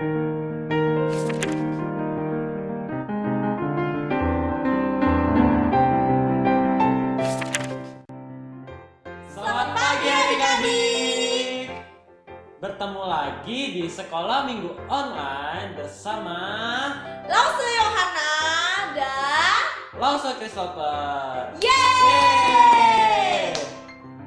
Selamat pagi adik-adik. Bertemu lagi di sekolah minggu online bersama Lause Yohana dan Lause Christopher. Yeay!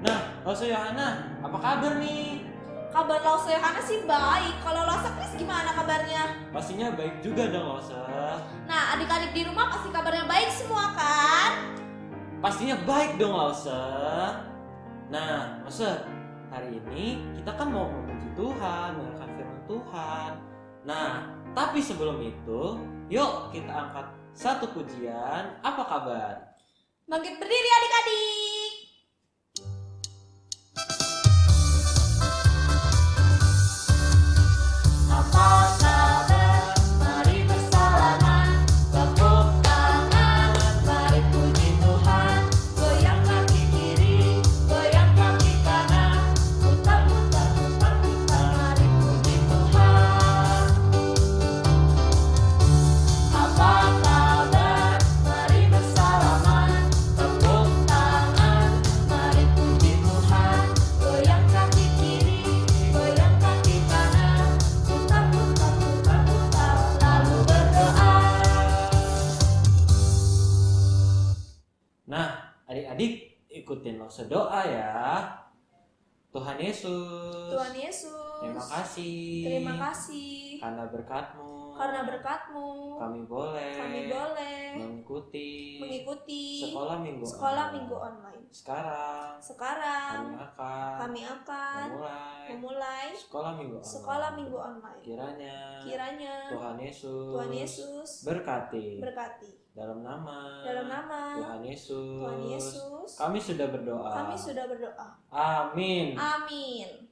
Nah, Lause Yohana, apa kabar nih? Kabar Lause Yohana sih baik. Kalau Lause Chris gimana kabarnya? Pastinya baik juga dong Lause. Nah, adik-adik di rumah pasti kabarnya baik semua kan? Pastinya baik dong Lause. Nah, Lause, hari ini kita kan mau memuji Tuhan, mendengarkan firman Tuhan. Nah, tapi sebelum itu, yuk kita angkat satu pujian. Apa kabar? Bangkit berdiri adik-adik. Apa kabar? Mari bersalaman, tepuk tangan, mari puji Tuhan. Goyang kaki kiri, goyang kaki kanan, putar putar putar putar, mari puji Tuhan. Apa kabar? Mari bersalaman, tepuk tangan, mari puji Tuhan. Goyang kaki kiri, goyang kaki kanan, putar putar putar putar, lalu berdoa. Nah, adik-adik ikutin Lause doa ya. Tuhan Yesus, Tuhan Yesus, terima kasih. terima kasih Karena berkat-Mu, karena berkat-Mu kami boleh mengikuti sekolah minggu online. Sekarang Sekarang kami akan kami akan memulai sekolah minggu online. Kiranya Tuhan Tuhan Yesus berkati berkati. dalam nama Tuhan Yesus, kami sudah berdoa. Amin. Amin.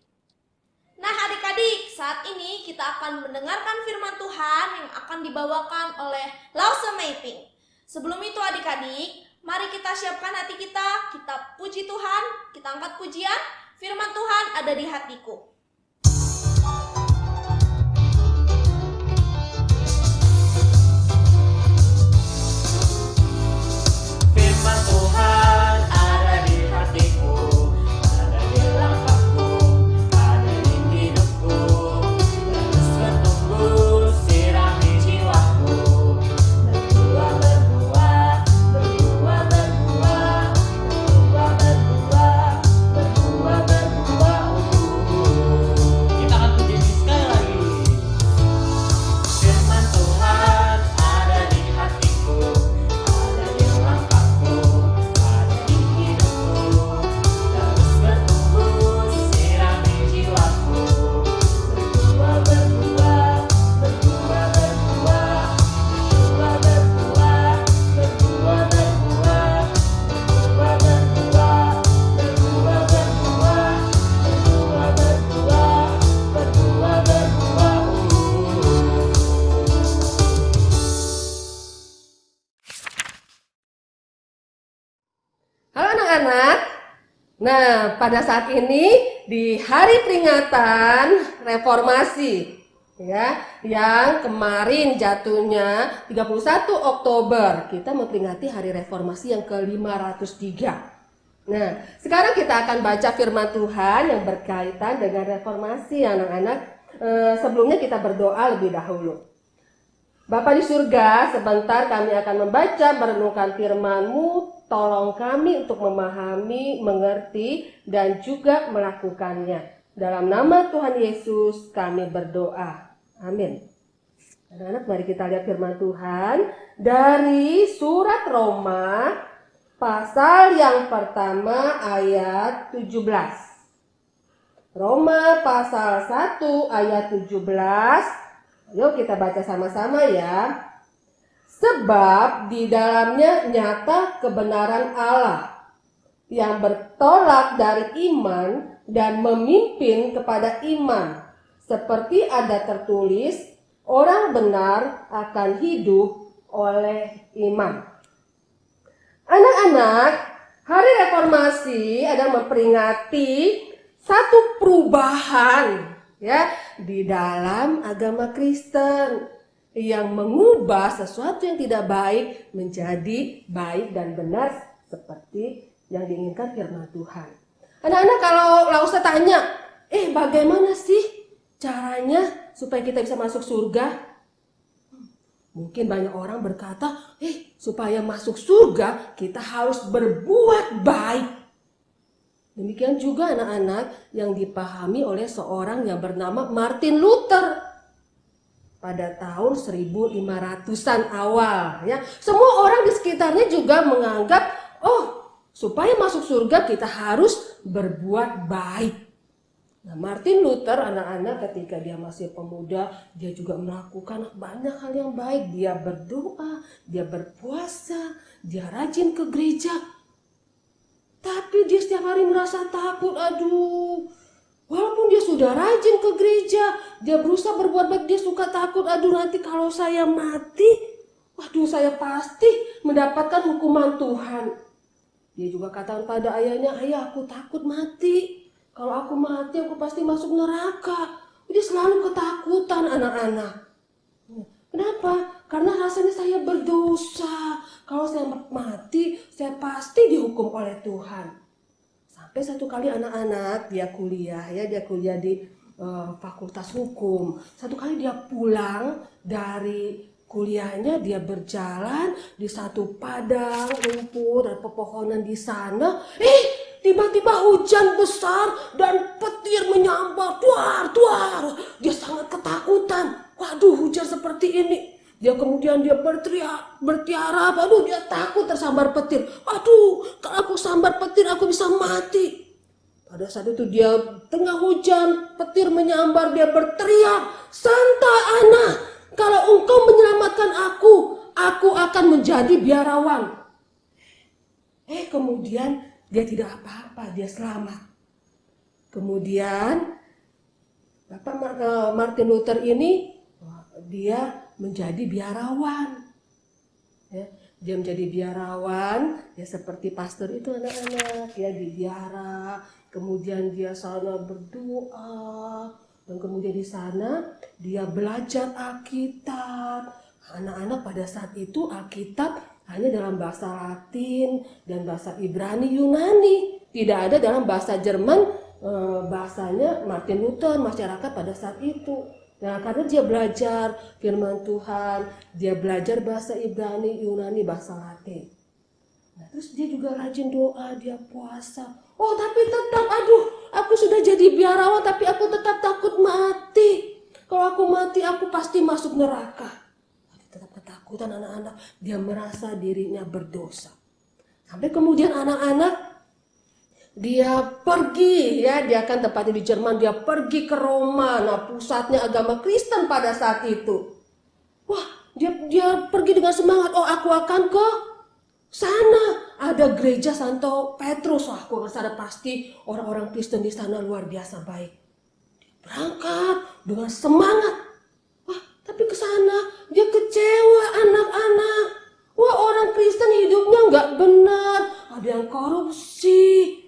Nah adik-adik, saat ini kita akan mendengarkan firman Tuhan yang akan dibawakan oleh Lause Mapping. Sebelum itu adik-adik, mari kita siapkan hati kita puji Tuhan, kita angkat pujian, firman Tuhan ada di hatiku. Firman Tuhan ada di hatiku, ada di langkahku, ada di hidupku. Terus bertumbuh, sirami jiwaku. Berbuah, berbuah, berbuah, berbuah, berbuah, berbuah, berbuah, berbuah. Kita akan puji sekali lagi. Firman Tuhan ada di hatiku, ada di langkahku, ada di hidupku. Terus bertumbuh, sirami jiwaku. Berbuah, berbuah, berbuah, berbuah, berbuah, berbuah, berbuah, berbuah, berbuah, berbuah, berbuah, berbuah, berbuah, berbuah. Halo anak-anak. Nah, pada saat ini di hari peringatan reformasi ya, yang kemarin jatuhnya 31 Oktober, kita memperingati hari reformasi yang ke-503. Nah, sekarang kita akan baca firman Tuhan yang berkaitan dengan reformasi anak-anak. Sebelumnya kita berdoa lebih dahulu. Bapa di surga, sebentar kami akan membaca merenungkan firman-Mu. Tolong kami untuk memahami, mengerti, dan juga melakukannya. Dalam nama Tuhan Yesus kami berdoa. Amin. Anak-anak, mari kita lihat firman Tuhan dari surat Roma pasal yang pertama ayat 17. Roma pasal 1 ayat 17. Yuk kita baca sama-sama ya. Sebab di dalamnya nyata kebenaran Allah yang bertolak dari iman dan memimpin kepada iman. Seperti ada tertulis, orang benar akan hidup oleh iman. Anak-anak, hari reformasi adalah memperingati satu perubahan ya di dalam agama Kristen yang mengubah sesuatu yang tidak baik menjadi baik dan benar seperti yang diinginkan firman Tuhan. Anak-anak, kalau Lausa tanya, bagaimana sih caranya supaya kita bisa masuk surga? Mungkin banyak orang berkata, supaya masuk surga kita harus berbuat baik. Demikian juga anak-anak yang dipahami oleh seorang yang bernama Martin Luther pada tahun 1500-an awal. Ya, semua orang di sekitarnya juga menganggap, supaya masuk surga kita harus berbuat baik. Nah, Martin Luther, anak-anak, ketika dia masih pemuda, dia juga melakukan banyak hal yang baik. Dia berdoa, dia berpuasa, dia rajin ke gereja. Tapi dia setiap hari merasa takut. Walaupun dia sudah rajin ke gereja, dia berusaha berbuat baik, dia suka takut. Nanti kalau saya mati, saya pasti mendapatkan hukuman Tuhan. Dia juga katakan pada ayahnya, ayah, aku takut mati. Kalau aku mati, aku pasti masuk neraka. Dia selalu ketakutan, anak-anak. Kenapa? Karena rasanya saya berdosa. Kalau saya mati, saya pasti dihukum oleh Tuhan. Sampai satu kali anak-anak, dia kuliah di Fakultas Hukum. Satu kali dia pulang dari kuliahnya, dia berjalan di satu padang rumput dan pepohonan di sana. Tiba-tiba hujan besar dan petir menyambar, tuar. Dia sangat ketakutan. Hujan seperti ini. Dia kemudian bertiarap. Dia takut tersambar petir. Kalau aku sambar petir aku bisa mati. Pada saat itu dia tengah hujan, petir menyambar, dia berteriak, "Santa Ana, kalau engkau menyelamatkan aku akan menjadi biarawan." Kemudian dia tidak apa-apa, dia selamat. Kemudian Bapak Martin Luther ini, dia menjadi biarawan. Dia menjadi biarawan, ya seperti pastor itu anak-anak, ya di biara. Kemudian dia sana berdoa, dan kemudian di sana dia belajar Alkitab. Anak-anak pada saat itu Alkitab hanya dalam bahasa Latin dan bahasa Ibrani Yunani, tidak ada dalam bahasa Jerman, bahasanya Martin Luther, masyarakat pada saat itu. Nah, karena dia belajar firman Tuhan, dia belajar bahasa Ibrani, Yunani, bahasa Latin. Nah, terus dia juga rajin doa, dia puasa. Tapi tetap, aku sudah jadi biarawan, tapi aku tetap takut mati. Kalau aku mati, aku pasti masuk neraka. Tetap ketakutan anak-anak, dia merasa dirinya berdosa. Sampai kemudian anak-anak, dia pergi, dia kan tempatnya di Jerman, dia pergi ke Roma. Nah, pusatnya agama Kristen pada saat itu. Dia pergi dengan semangat, aku akan ke sana. Ada gereja Santo Petrus, aku akan sana, pasti orang-orang Kristen di sana luar biasa baik. Dia berangkat dengan semangat. Tapi ke sana dia kecewa, anak-anak. Orang Kristen hidupnya nggak benar, ada yang korupsi,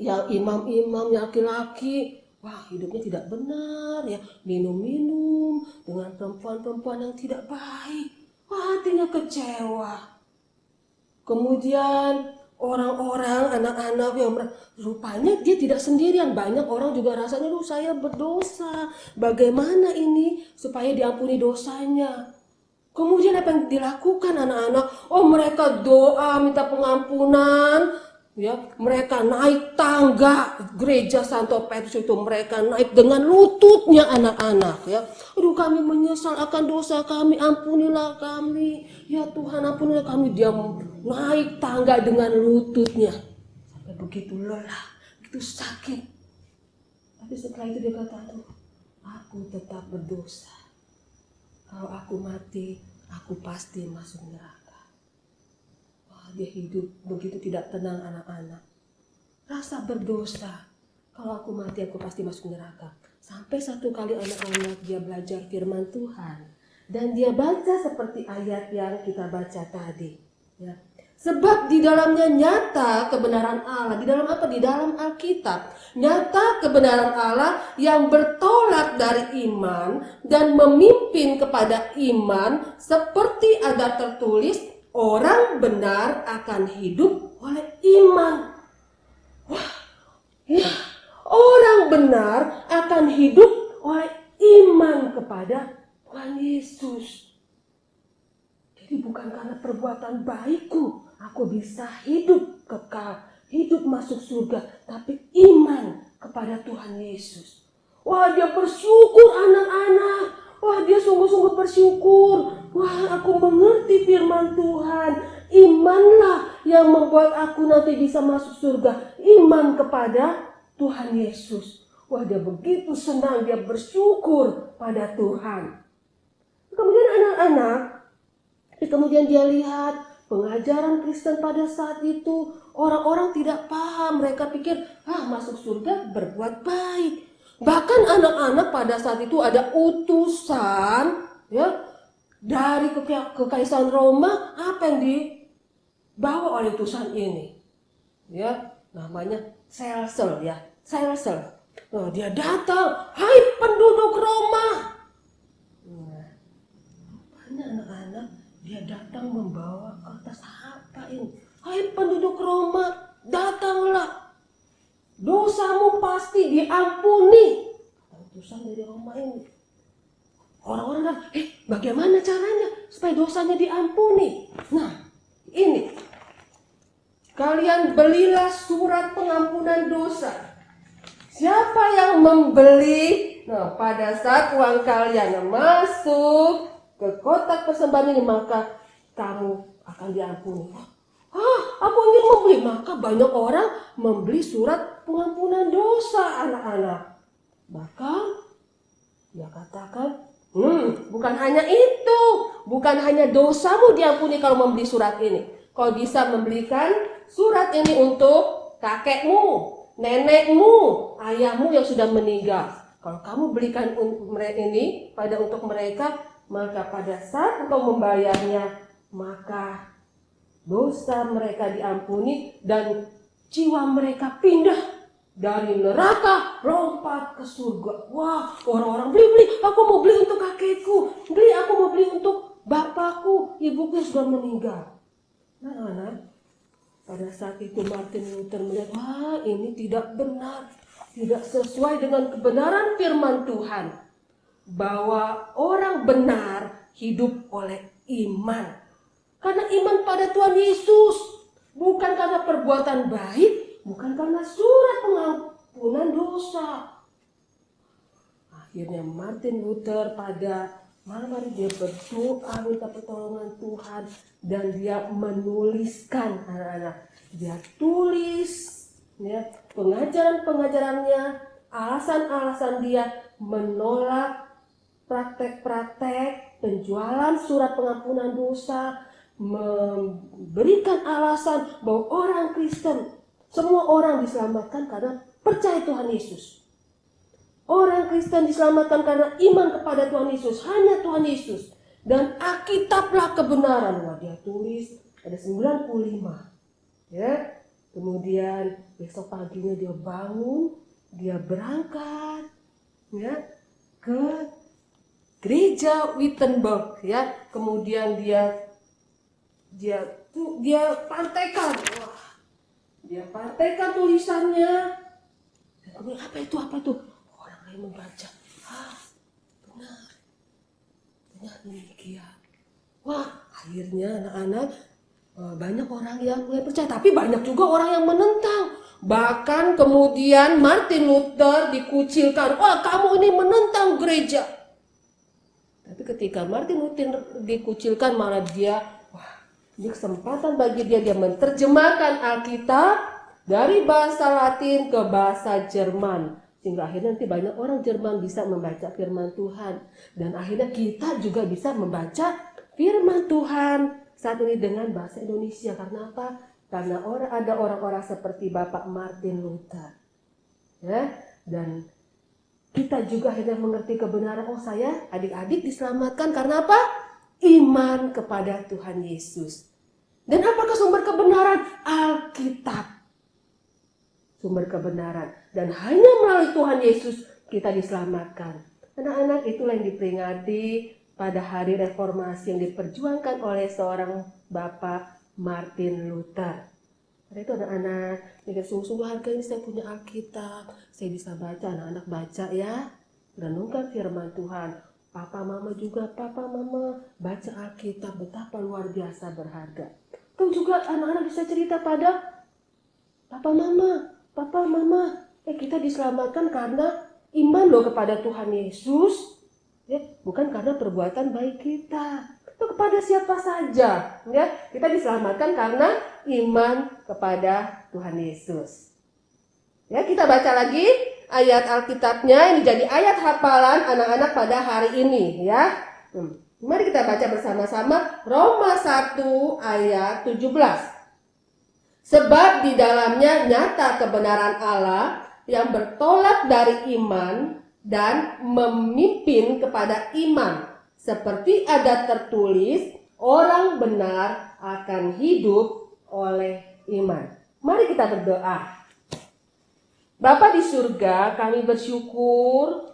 yang imam-imam yang laki-laki, hidupnya tidak benar, minum-minum dengan perempuan-perempuan yang tidak baik. Hatinya kecewa. Kemudian orang-orang, anak-anak yang rupanya dia tidak sendirian, banyak orang juga rasanya, saya berdosa, bagaimana ini supaya diampuni dosanya. Kemudian apa yang dilakukan anak-anak? Mereka doa minta pengampunan, mereka naik tangga gereja Santo Petrus itu, mereka naik dengan lututnya anak-anak, kami menyesal akan dosa kami, ampunilah kami, ya Tuhan ampunilah kami. Dia naik tangga dengan lututnya sampai begitu lelah, begitu sakit. Tapi setelah itu dia kata, aku tetap berdosa. Kalau aku mati, aku pasti masuk neraka. Dia hidup begitu tidak tenang anak-anak. Rasa berdosa. Kalau aku mati, aku pasti masuk neraka. Sampai satu kali anak-anak dia belajar firman Tuhan. Dan dia baca seperti ayat yang kita baca tadi. Sebab di dalamnya nyata kebenaran Allah. Di dalam apa? Di dalam Alkitab. Nyata kebenaran Allah yang bertolak dari iman dan memimpin kepada iman, seperti ada tertulis, orang benar akan hidup oleh iman. Wah, ya, orang benar akan hidup oleh iman kepada Tuhan Yesus. Jadi bukan karena perbuatan baikku aku bisa hidup kekal, hidup masuk surga, tapi iman kepada Tuhan Yesus. Wah, dia bersyukur anak-anak. Wah, dia sungguh-sungguh bersyukur. Wah, aku mengerti firman Tuhan. Imanlah yang membuat aku nanti bisa masuk surga. Iman kepada Tuhan Yesus. Wah, dia begitu senang, dia bersyukur pada Tuhan. Kemudian anak-anak, kemudian dia lihat pengajaran Kristen pada saat itu, orang-orang tidak paham. Mereka pikir, masuk surga berbuat baik. Bahkan anak-anak pada saat itu ada utusan, ya, dari kekaisaran Roma. Apa yang dibawa oleh utusan ini? Ya, namanya Celsus, ya, Celsus. Nah, dia datang, hai penduduk Roma. Nah, banyak anak-anak, dia datang membawa kertas apa ini? Hai penduduk Roma, datanglah. Dosamu pasti diampuni. Utusan dari Roma ini. Orang-orang bilang, bagaimana caranya supaya dosanya diampuni? Nah, ini. Kalian belilah surat pengampunan dosa. Siapa yang membeli? Nah, pada saat uang kalian masuk ke kotak persembahan ini, maka kamu akan diampuni. Aku ingin membeli. Maka banyak orang membeli surat pengampunan dosa, anak-anak. Bahkan dia katakan, bukan hanya itu, bukan hanya dosamu diampuni kalau membeli surat ini. Kau bisa membelikan surat ini untuk kakekmu, nenekmu, ayahmu yang sudah meninggal. Kalau kamu belikan ini untuk mereka, maka pada saat engkau membayarnya, maka dosa mereka diampuni dan jiwa mereka pindah dari neraka lompat ke surga. Wah, orang-orang beli, aku mau beli untuk kakekku, aku mau beli untuk bapakku, ibuku sudah meninggal. Nah, anak, pada saat itu Martin Luther melihat, ini tidak benar, tidak sesuai dengan kebenaran firman Tuhan, bahwa orang benar hidup oleh iman. Karena iman pada Tuhan Yesus, bukan karena perbuatan baik, bukan karena surat pengampunan dosa. Akhirnya Martin Luther pada malam hari dia berdoa minta pertolongan Tuhan, dan dia menuliskan, anak-anak, dia tulis, ya, pengajaran-pengajarannya, alasan-alasan dia menolak praktek-praktek penjualan surat pengampunan dosa, memberikan alasan bahwa orang Kristen, semua orang diselamatkan karena percaya Tuhan Yesus. Orang Kristen diselamatkan karena iman kepada Tuhan Yesus, hanya Tuhan Yesus. Dan Alkitablah kebenaran. Nah, dia tulis ada 95. Ya. Kemudian besok paginya dia bangun, dia berangkat, ya, ke gereja Wittenberg, ya. Kemudian dia partaikan, dia partaikan tulisannya. Dan kemudian apa itu? Orang lain membaca, benar demikian. Wah, akhirnya anak-anak, banyak orang yang mulai percaya, tapi banyak juga orang yang menentang. Bahkan kemudian Martin Luther dikucilkan, kamu ini menentang gereja. Tapi ketika Martin Luther dikucilkan, malah dia, ini kesempatan bagi dia menerjemahkan Alkitab dari bahasa Latin ke bahasa Jerman. Sehingga akhirnya nanti banyak orang Jerman bisa membaca firman Tuhan. Dan akhirnya kita juga bisa membaca firman Tuhan saat ini dengan bahasa Indonesia. Karena apa? Karena ada orang-orang seperti Bapak Martin Luther. Ya, dan kita juga akhirnya mengerti kebenaran, saya, adik-adik diselamatkan karena apa? Iman kepada Tuhan Yesus. Dan apakah sumber kebenaran? Alkitab. Sumber kebenaran. Dan hanya melalui Tuhan Yesus kita diselamatkan. Anak-anak, itulah yang diperingati pada hari reformasi yang diperjuangkan oleh seorang Bapak Martin Luther. Karena itu anak-anak, dengan sungguh-sungguh harga ini saya punya Alkitab. Saya bisa baca, anak-anak baca ya. Renungkan firman Tuhan. Papa mama juga, papa mama baca Alkitab, betapa luar biasa berharga. Atau juga anak-anak bisa cerita pada papa mama, kita diselamatkan karena iman loh kepada Tuhan Yesus, ya, bukan karena perbuatan baik kita. Itu kepada siapa saja, ya, kita diselamatkan karena iman kepada Tuhan Yesus. Ya, kita baca lagi ayat Alkitabnya, ini jadi ayat hafalan anak-anak pada hari ini, ya. Mari kita baca bersama-sama Roma 1 ayat 17. Sebab di dalamnya nyata kebenaran Allah yang bertolak dari iman dan memimpin kepada iman. Seperti ada tertulis, orang benar akan hidup oleh iman. Mari kita berdoa. Bapa di surga, kami bersyukur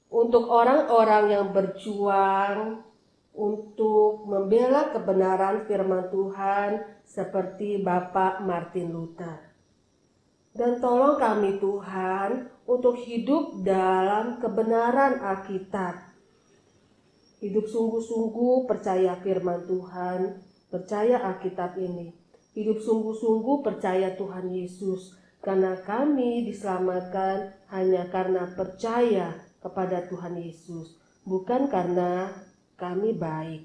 untuk orang-orang yang berjuang untuk membela kebenaran firman Tuhan seperti Bapak Martin Luther. Dan tolong kami Tuhan untuk hidup dalam kebenaran Alkitab. Hidup sungguh-sungguh percaya firman Tuhan, percaya Alkitab ini. Hidup sungguh-sungguh percaya Tuhan Yesus. Karena kami diselamatkan hanya karena percaya kepada Tuhan Yesus. Bukan karena kami baik.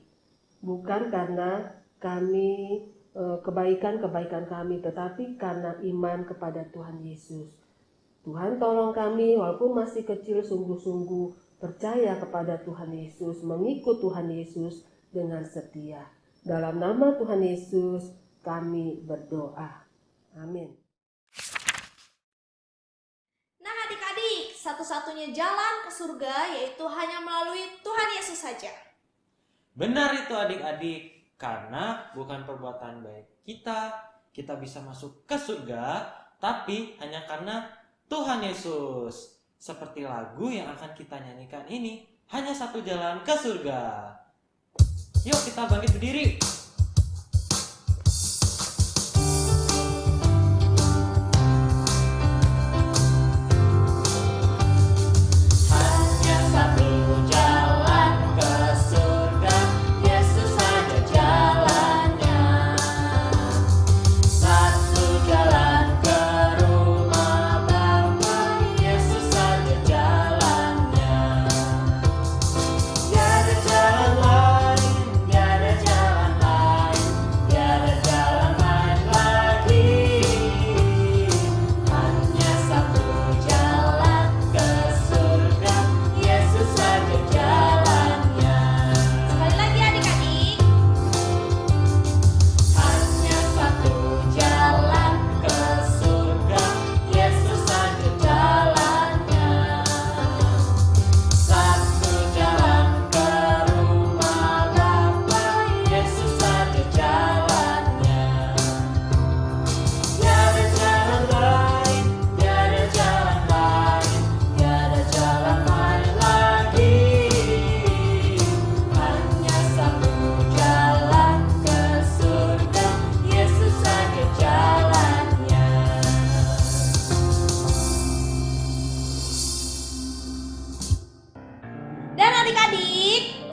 Bukan karena kami kebaikan-kebaikan kami, tetapi karena iman kepada Tuhan Yesus. Tuhan tolong kami walaupun masih kecil sungguh-sungguh percaya kepada Tuhan Yesus, mengikut Tuhan Yesus dengan setia. Dalam nama Tuhan Yesus kami berdoa. Amin. Nah adik-adik, satu-satunya jalan ke surga yaitu hanya melalui Tuhan Yesus saja. Benar itu adik-adik, karena bukan perbuatan baik kita bisa masuk ke surga, tapi hanya karena Tuhan Yesus. Seperti lagu yang akan kita nyanyikan ini, hanya satu jalan ke surga. Yuk kita bangkit berdiri.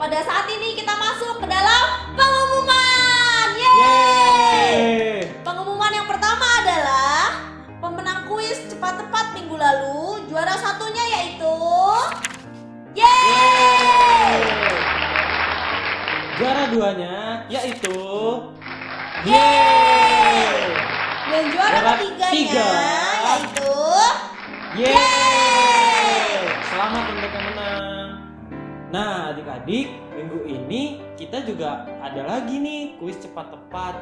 Pada saat ini kita masuk ke dalam pengumuman. Yeay! Pengumuman yang pertama adalah pemenang kuis cepat tepat minggu lalu. Juara satunya yaitu Yeay! Juara duanya yaitu Yeay! Dan juara ketiganya yaitu Yeay! Selamat untuk yang menang. Nah adik-adik, minggu ini kita juga ada lagi nih kuis cepat tepat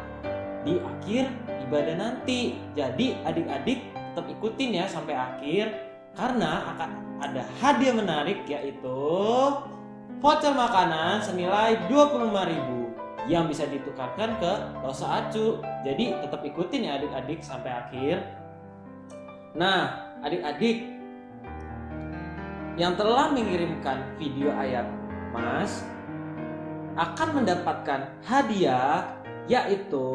di akhir ibadah nanti. Jadi adik-adik tetap ikutin ya sampai akhir, karena akan ada hadiah menarik yaitu voucher makanan senilai 25.000. yang bisa ditukarkan ke Lausa Acu. Jadi tetap ikutin ya adik-adik sampai akhir. Nah, adik-adik yang telah mengirimkan video ayat Mas akan mendapatkan hadiah, yaitu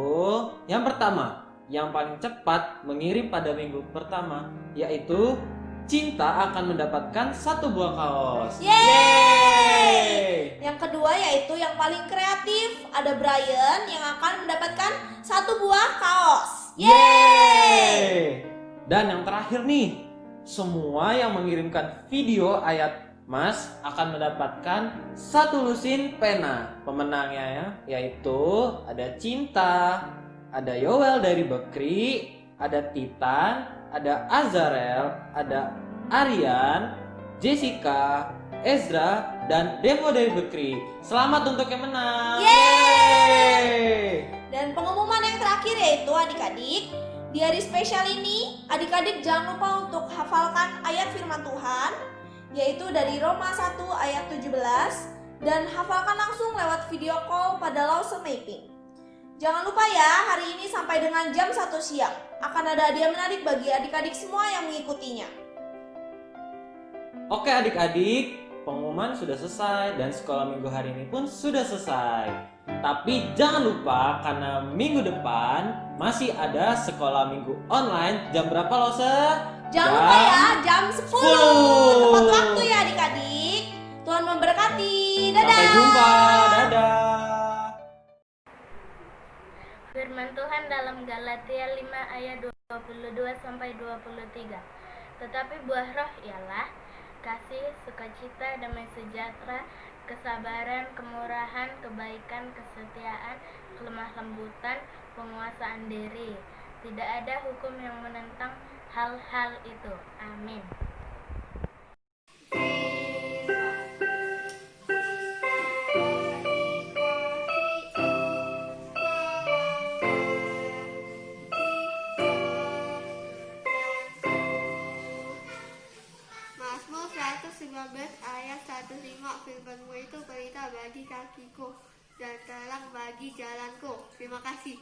yang pertama, yang paling cepat mengirim pada minggu pertama, yaitu Cinta akan mendapatkan 1 buah kaos. Yeay! Yang kedua yaitu yang paling kreatif, ada Brian yang akan mendapatkan 1 buah kaos. Yeay! Dan yang terakhir nih, semua yang mengirimkan video ayat Mas akan mendapatkan 1 lusin pena. Pemenangnya yaitu ada Cinta, ada Yowel dari Bekri, ada Titan, ada Azarel, ada Aryan, Jessica, Ezra, dan Devo dari Bekri. Selamat untuk yang menang. Yeay! Dan pengumuman yang terakhir yaitu adik-adik, di hari spesial ini adik-adik jangan lupa untuk hafalkan ayat firman Tuhan, yaitu dari Roma 1 ayat 17, dan hafalkan langsung lewat video call pada Lausa Mapping. Jangan lupa ya, hari ini sampai dengan jam 1 siang akan ada hadiah menarik bagi adik-adik semua yang mengikutinya. Oke adik-adik, pengumuman sudah selesai dan sekolah minggu hari ini pun sudah selesai. Tapi jangan lupa karena minggu depan masih ada sekolah minggu online. Jam berapa Lausa? Jangan lupa ya, jam 10. Tepat waktu ya adik-adik. Tuhan memberkati. Dadah. Sampai jumpa. Dadah. Firman Tuhan dalam Galatia 5 ayat 22 sampai 23. Tetapi buah roh ialah kasih, sukacita, damai sejahtera, kesabaran, kemurahan, kebaikan, kesetiaan, kelemah lembutan, penguasaan diri. Tidak ada hukum yang menentang hal-hal itu. Amin. Mazmur 115 ayat 105, firman-Mu itu pelita bagi kakiku dan terang bagi jalanku. Terima kasih.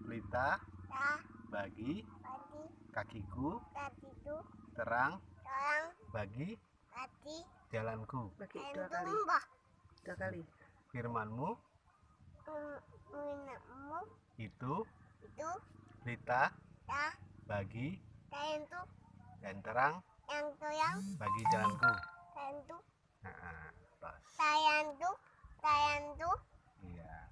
Pelita bagi kakiku, terang bagi jalanku. Bagi 2 kali. 2 kali. Firman-Mu itu pelita bagi dan terang bagi jalanku. Nah, pas. Iya.